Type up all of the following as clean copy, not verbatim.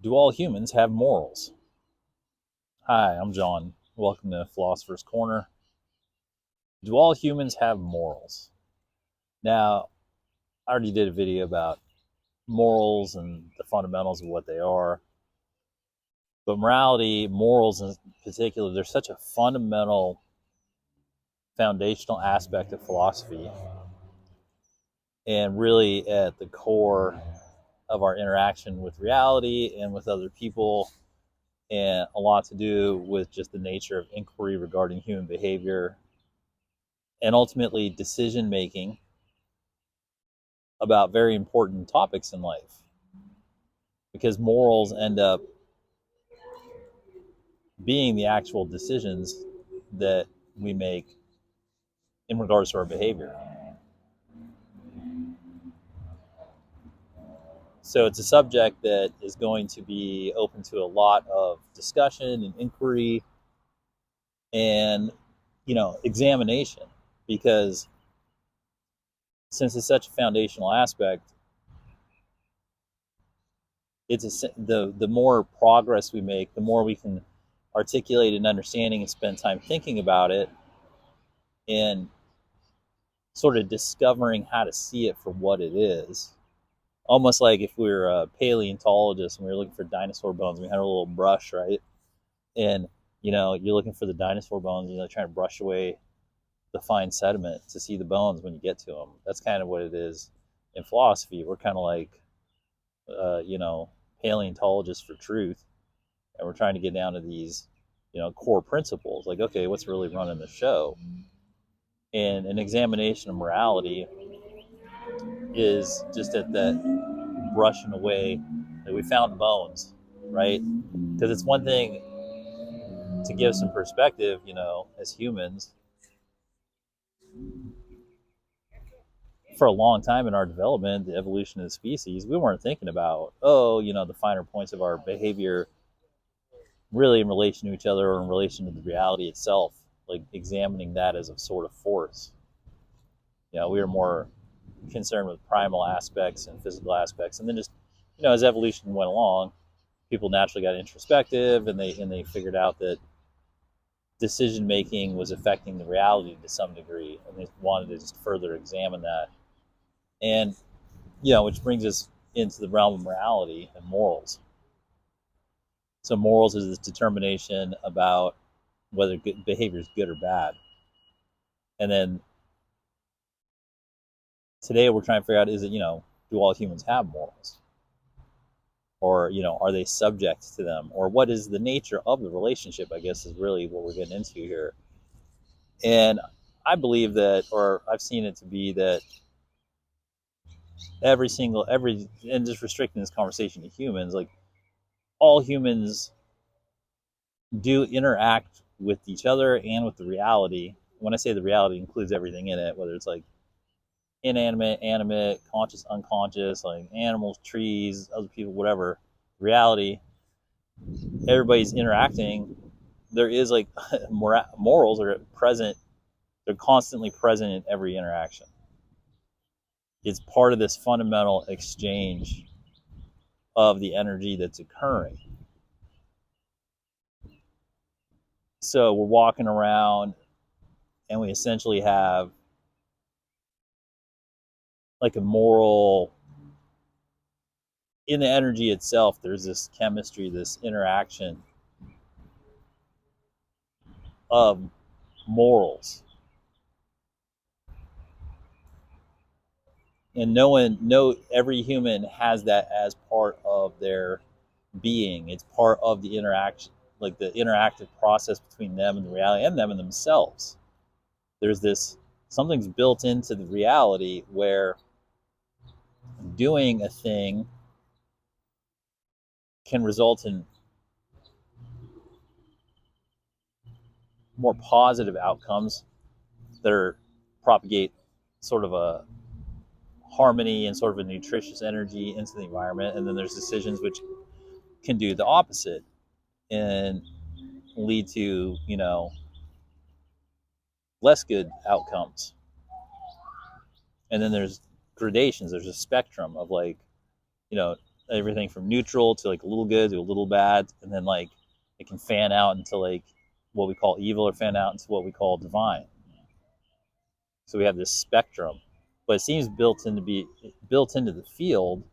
Do all humans have morals? Hi, I'm John. Welcome to Philosopher's Corner. Do all humans have morals? Now, I already did a video about morals and the fundamentals of what they are, but morality, morals in particular, they're such a fundamental, foundational aspect of philosophy and really at the core of our interaction with reality and with other people, and a lot to do with just the nature of inquiry regarding human behavior and ultimately decision making about very important topics in life, because morals end up being the actual decisions that we make in regards to our behavior. So it's a subject that is going to be open to a lot of discussion and inquiry and examination, because since it's such a foundational aspect, the more progress we make, the more we can articulate an understanding and spend time thinking about it and sort of discovering how to see it for what it is. Almost like if we were a paleontologist and we were looking for dinosaur bones, we had a little brush, right? And you're looking for the dinosaur bones, trying to brush away the fine sediment to see the bones when you get to them. That's kind of what it is in philosophy. We're kind of like, uh, you know, paleontologists for truth, and we're trying to get down to these, core principles. Like, okay, what's really running the show? And an examination of morality is just at that brushing away. Like, we found bones, right? Because it's one thing to give some perspective, as humans, for a long time in our development, the evolution of the species, we weren't thinking about, the finer points of our behavior really in relation to each other or in relation to the reality itself, like examining that as a sort of force. We were more concerned with primal aspects and physical aspects. And then just, as evolution went along, people naturally got introspective, and they figured out that decision making was affecting the reality to some degree, and they wanted to just further examine that. And which brings us into the realm of morality and morals. So morals is this determination about whether good behavior is good or bad. And then today we're trying to figure out, is it, do all humans have morals? Or, are they subject to them? Or what is the nature of the relationship, I guess, is really what we're getting into here. And I believe that, or I've seen it to be that and just restricting this conversation to humans, like all humans do interact with each other and with the reality. When I say the reality, it includes everything in it, whether it's like inanimate, animate, conscious, unconscious, like animals, trees, other people, whatever. Reality, everybody's interacting. There is like morals are present. They're constantly present in every interaction. It's part of this fundamental exchange of the energy that's occurring. So we're walking around and we essentially have like a moral, in the energy itself. There's this chemistry, this interaction of morals, and every human has that as part of their being. It's part of the interaction, like the interactive process between them and the reality, and them and themselves. There's this, something's built into the reality where doing a thing can result in more positive outcomes that are propagate sort of a harmony and sort of a nutritious energy into the environment. And then there's decisions which can do the opposite and lead to, less good outcomes. And then there's gradations. There's a spectrum of, like, everything from neutral to like a little good to a little bad, and then like it can fan out into like what we call evil, or fan out into what we call divine. So we have this spectrum, but it seems built into the field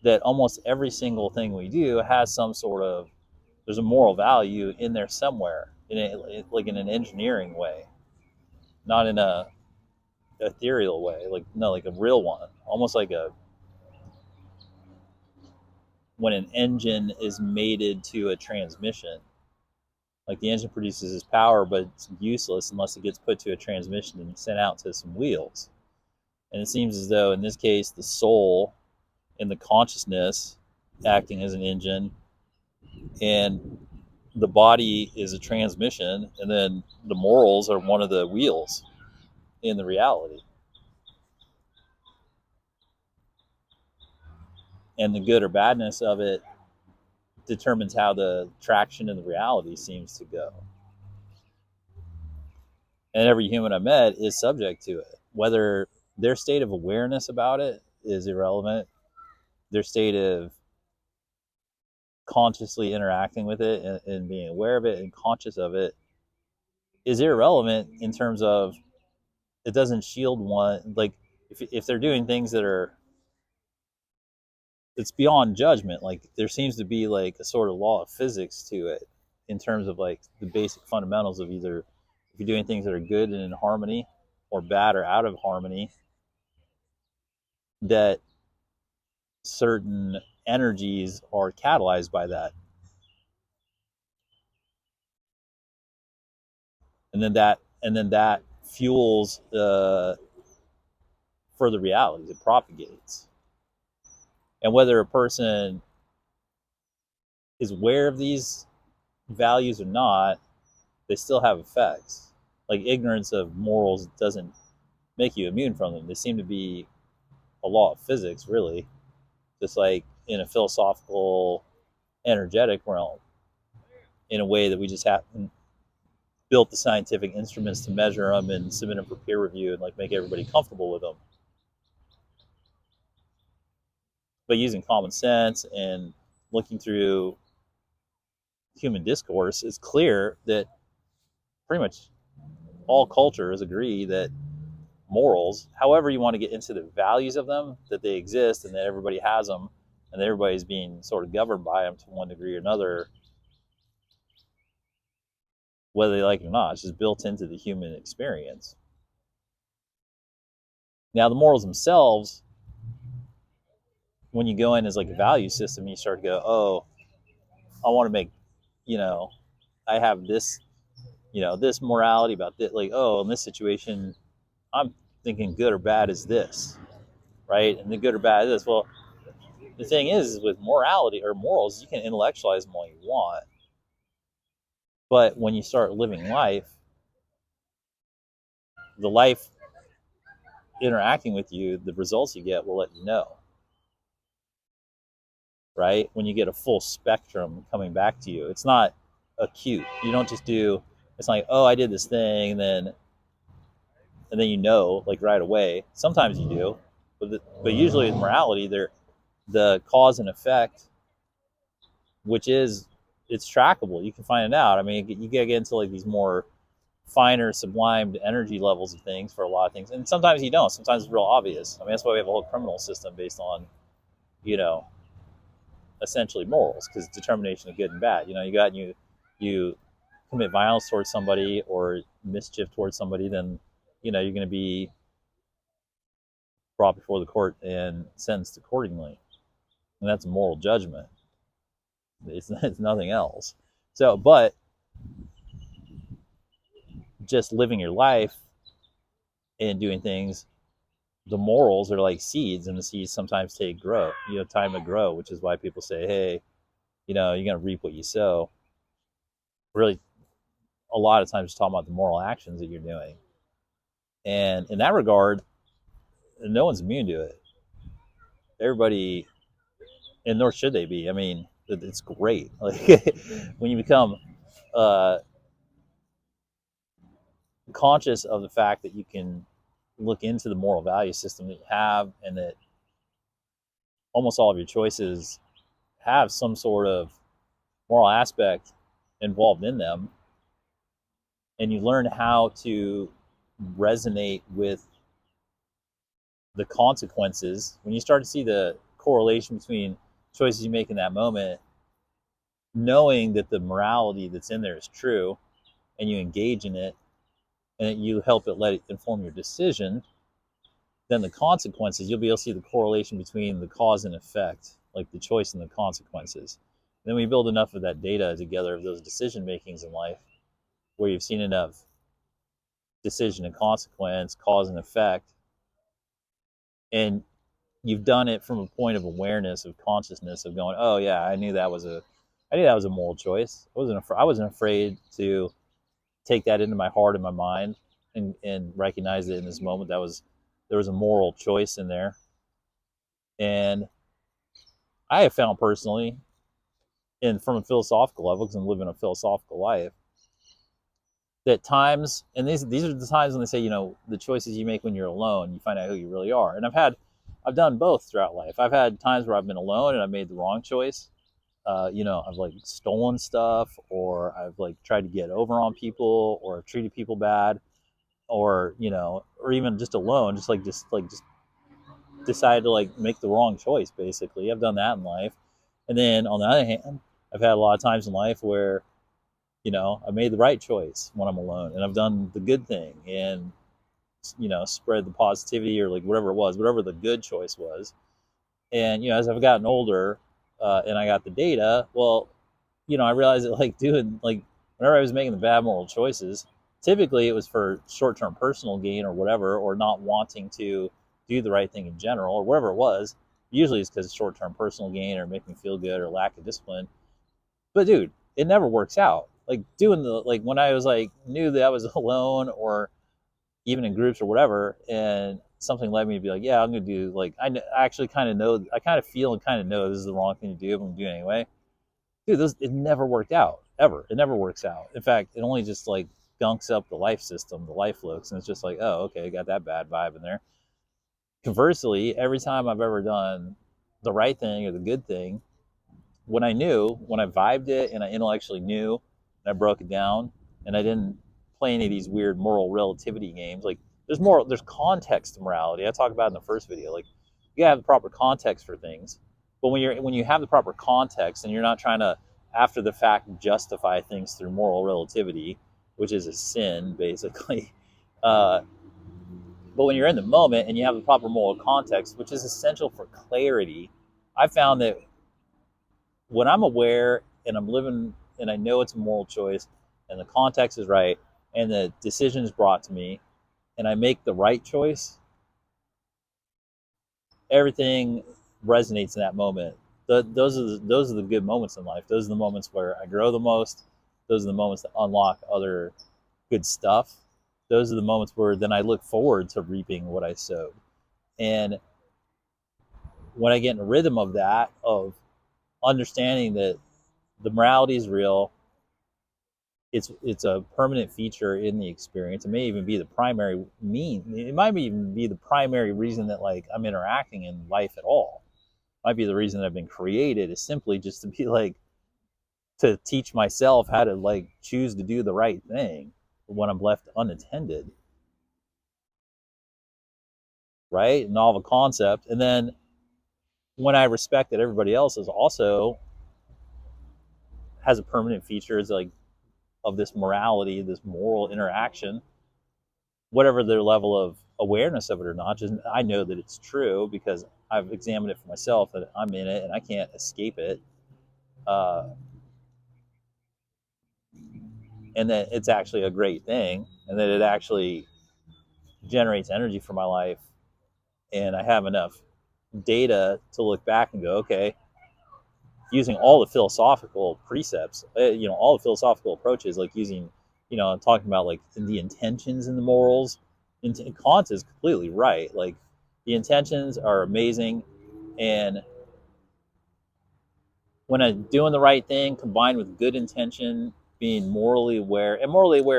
that almost every single thing we do has some sort of, there's a moral value in there somewhere, like in an engineering way, not in a ethereal way, like no, like a real one, almost like a when an engine is mated to a transmission. Like the engine produces its power, but it's useless unless it gets put to a transmission and sent out to some wheels. And it seems as though in this case, the soul and the consciousness acting as an engine, and the body is a transmission, and then the morals are one of the wheels in the reality. And the good or badness of it determines how the traction in the reality seems to go. And every human I met is subject to it. Whether their state of awareness about it is irrelevant, their state of consciously interacting with it and being aware of it and conscious of it is irrelevant in terms of it doesn't shield one. Like if they're doing things that are, it's beyond judgment, like there seems to be like a sort of law of physics to it in terms of like the basic fundamentals of either if you're doing things that are good and in harmony or bad or out of harmony, that certain energies are catalyzed by that, and then that fuels further realities. It propagates, and whether a person is aware of these values or not, they still have effects. Like ignorance of morals doesn't make you immune from them. They seem to be a law of physics, really, just like in a philosophical, energetic realm, in a way that we just haven't built the scientific instruments to measure them and submit them for peer review and like make everybody comfortable with them. But using common sense and looking through human discourse, it's clear that pretty much all cultures agree that morals, however you want to get into the values of them, that they exist and that everybody has them and that everybody's being sort of governed by them to one degree or another, whether they like it or not. It's just built into the human experience. Now, the morals themselves, when you go in as like a value system, you start to go, oh, I want to make, you know, I have this, this morality about this. Like, oh, in this situation, I'm thinking good or bad is this, right? And the good or bad is this. Well, the thing is with morality or morals, you can intellectualize them all you want. But when you start living life, the life interacting with you, the results you get will let you know, right? When you get a full spectrum coming back to you, it's not acute. You don't just do, it's like, oh, I did this thing, and then like right away. Sometimes you do, but usually with morality, the cause and effect, which is, it's trackable. You can find it out. I mean, you gotta get into like these more finer, sublimed energy levels of things for a lot of things, and sometimes you don't. Sometimes it's real obvious. I mean, that's why we have a whole criminal system based on, you know, essentially morals, because determination of good and bad. You commit violence towards somebody or mischief towards somebody, then you're going to be brought before the court and sentenced accordingly, and that's a moral judgment. It's nothing else. So, but just living your life and doing things, the morals are like seeds, and the seeds sometimes take time to grow, which is why people say, hey, you're going to reap what you sow. Really, a lot of times talking about the moral actions that you're doing. And in that regard, no one's immune to it. Everybody, and nor should they be. I mean, it's great. Like when you become conscious of the fact that you can look into the moral value system that you have, and that almost all of your choices have some sort of moral aspect involved in them, and you learn how to resonate with the consequences. When you start to see the correlation between choices you make in that moment, knowing that the morality that's in there is true, and you engage in it, and you help it let it inform your decision, then the consequences, you'll be able to see the correlation between the cause and effect, like the choice and the consequences. And then we build enough of that data together of those decision makings in life where you've seen enough decision and consequence, cause and effect, and you've done it from a point of awareness, of consciousness, of going, oh yeah, I knew that was a moral choice. I wasn't afraid to take that into my heart and my mind, and recognize it in this moment. There was a moral choice in there. And I have found personally, and from a philosophical level, because I'm living a philosophical life, that times, and these are the times when they say, the choices you make when you're alone, you find out who you really are. And I've done both throughout life. I've had times where I've been alone and I made the wrong choice. I've like stolen stuff, or I've like tried to get over on people, or I've treated people bad, or or even just alone, just decided to like make the wrong choice. Basically, I've done that in life. And then on the other hand, I've had a lot of times in life where I made the right choice when I'm alone, and I've done the good thing, and spread the positivity, or like whatever it was, whatever the good choice was. And as I've gotten older, and I got the data, well, I realized that like doing like whenever I was making the bad moral choices, typically it was for short-term personal gain or whatever, or not wanting to do the right thing in general, or whatever it was. Usually it's because of short-term personal gain, or make me feel good, or lack of discipline. But dude, it never works out. Like doing the like when I was like knew that I was alone, or even in groups or whatever, and something led me to be like, yeah, I'm gonna do like I actually kind of know, I kind of feel and kind of know this is the wrong thing to do, but I'm gonna do it anyway. Dude, it never worked out ever. It never works out. In fact, it only just like gunks up the life system, the life looks, and it's just like, oh, okay, got that bad vibe in there. Conversely, every time I've ever done the right thing or the good thing, when I vibed it and I intellectually knew, and I broke it down, and I didn't play any of these weird moral relativity games. Like there's context to morality. I talked about in the first video. Like you have the proper context for things, but when you have the proper context and you're not trying to after the fact justify things through moral relativity, which is a sin basically. Uh, but when you're in the moment and you have the proper moral context, which is essential for clarity, I found that when I'm aware and I'm living and I know it's a moral choice and the context is right and the decision is brought to me and I make the right choice, everything resonates in that moment. Those are the good moments in life. Those are the moments where I grow the most. Those are the moments that unlock other good stuff. Those are the moments where then I look forward to reaping what I sowed. And when I get in a rhythm of that, of understanding that the morality is real, it's a permanent feature in the experience. It may even be the primary it might even be the primary reason that like I'm interacting in life at all. It might be the reason that I've been created is simply just to be like to teach myself how to like choose to do the right thing when I'm left unattended, right? Novel concept. And then when I respect that everybody else is also has a permanent feature is like of this morality, this moral interaction, whatever their level of awareness of it or not, just I know that it's true because I've examined it for myself, that I'm in it and I can't escape it, uh, and that it's actually a great thing, and that it actually generates energy for my life, and I have enough data to look back and go, okay, using all the philosophical precepts, all the philosophical approaches, like using, talking about like the intentions and the morals. Kant is completely right. Like the intentions are amazing, and when I'm doing the right thing combined with good intention, being morally aware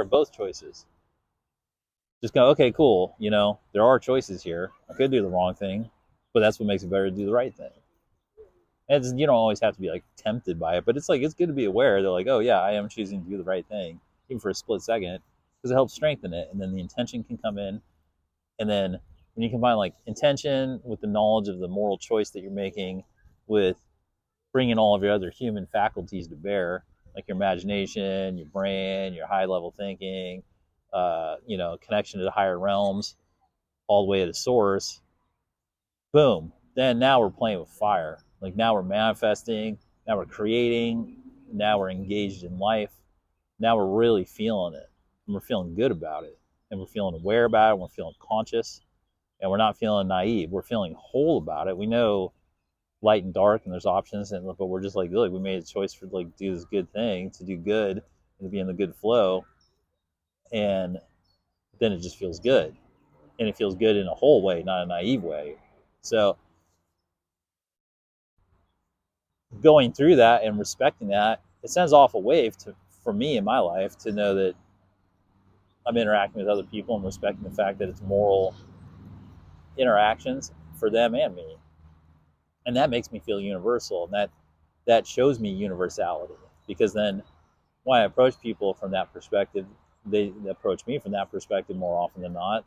of both choices, just go, okay, cool. There are choices here. I could do the wrong thing, but that's what makes it better to do the right thing. And you don't always have to be like tempted by it, but it's like it's good to be aware. They're like, oh yeah, I am choosing to do the right thing, even for a split second, because it helps strengthen it. And then the intention can come in, and then when you combine like intention with the knowledge of the moral choice that you're making, with bringing all of your other human faculties to bear, like your imagination, your brain, your high level thinking, connection to the higher realms, all the way to the source, boom, then now we're playing with fire. Like now we're manifesting, now we're creating, now we're engaged in life. Now we're really feeling it, and we're feeling good about it, and we're feeling aware about it, and we're feeling conscious, and we're not feeling naive. We're feeling whole about it. We know light and dark, and there's options, but we're just like, look, we made a choice for like do this good thing, to do good, and to be in the good flow, and then it just feels good, and it feels good in a whole way, not a naive way. So going through that and respecting that, it sends off a wave for me in my life to know that I'm interacting with other people and respecting the fact that it's moral interactions for them and me, and that makes me feel universal, and that shows me universality, because then when I approach people from that perspective, they approach me from that perspective more often than not,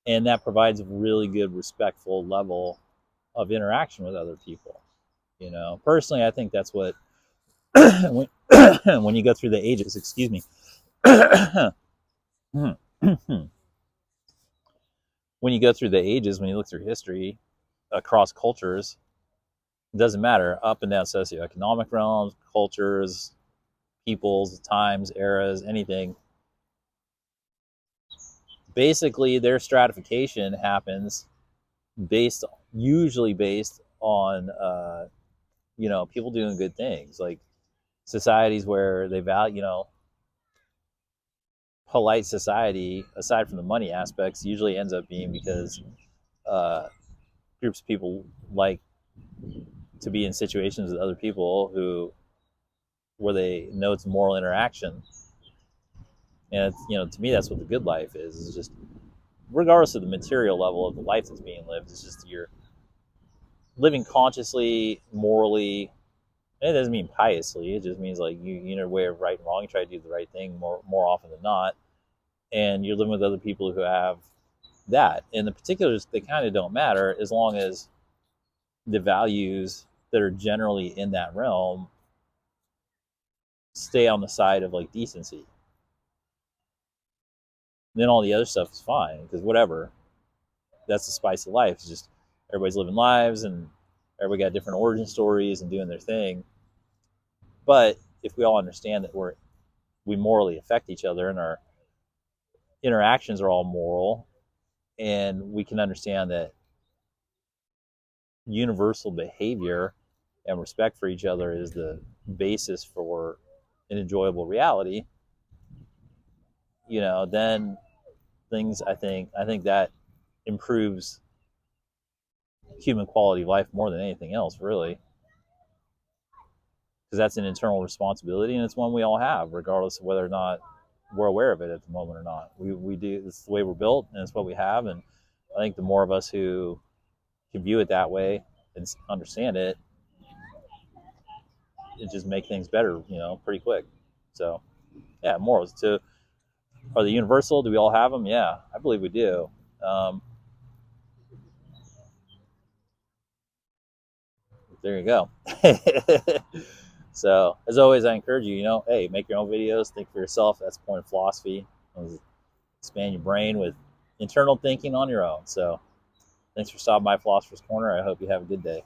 and that provides a really good respectful level of interaction with other people. Personally, I think that's what when, when you go through the ages, excuse me, when you go through the ages, when you look through history across cultures, it doesn't matter, up and down socioeconomic realms, cultures, peoples, times, eras, anything. Basically, their stratification happens usually based on people doing good things, like societies where they value, polite society, aside from the money aspects, usually ends up being because uh, groups of people like to be in situations with other people where they know it's moral interaction. And it's, to me, that's what the good life is just regardless of the material level of the life that's being lived, it's just you're living consciously, morally. And it doesn't mean piously, it just means like you know, way of right and wrong, you try to do the right thing more often than not, and you're living with other people who have that. And the particulars, they kind of don't matter as long as the values that are generally in that realm stay on the side of like decency. And then all the other stuff is fine, because whatever, that's the spice of life. It's just everybody's living lives, and everybody got different origin stories and doing their thing. But if we all understand that we morally affect each other, and our interactions are all moral, and we can understand that universal behavior and respect for each other is the basis for an enjoyable reality, then things, I think that improves human quality of life more than anything else, really, because that's an internal responsibility, and it's one we all have, regardless of whether or not we're aware of it at the moment or not. We do. It's the way we're built, and it's what we have. And I think the more of us who can view it that way and understand it, it just make things better, pretty quick. So yeah, morals too. Are they universal? Do we all have them? Yeah, I believe we do. Um, there you go. So as always, I encourage you, hey, make your own videos, think for yourself. That's the point of philosophy. Expand your brain with internal thinking on your own. So thanks for stopping by Philosopher's Corner. I hope you have a good day.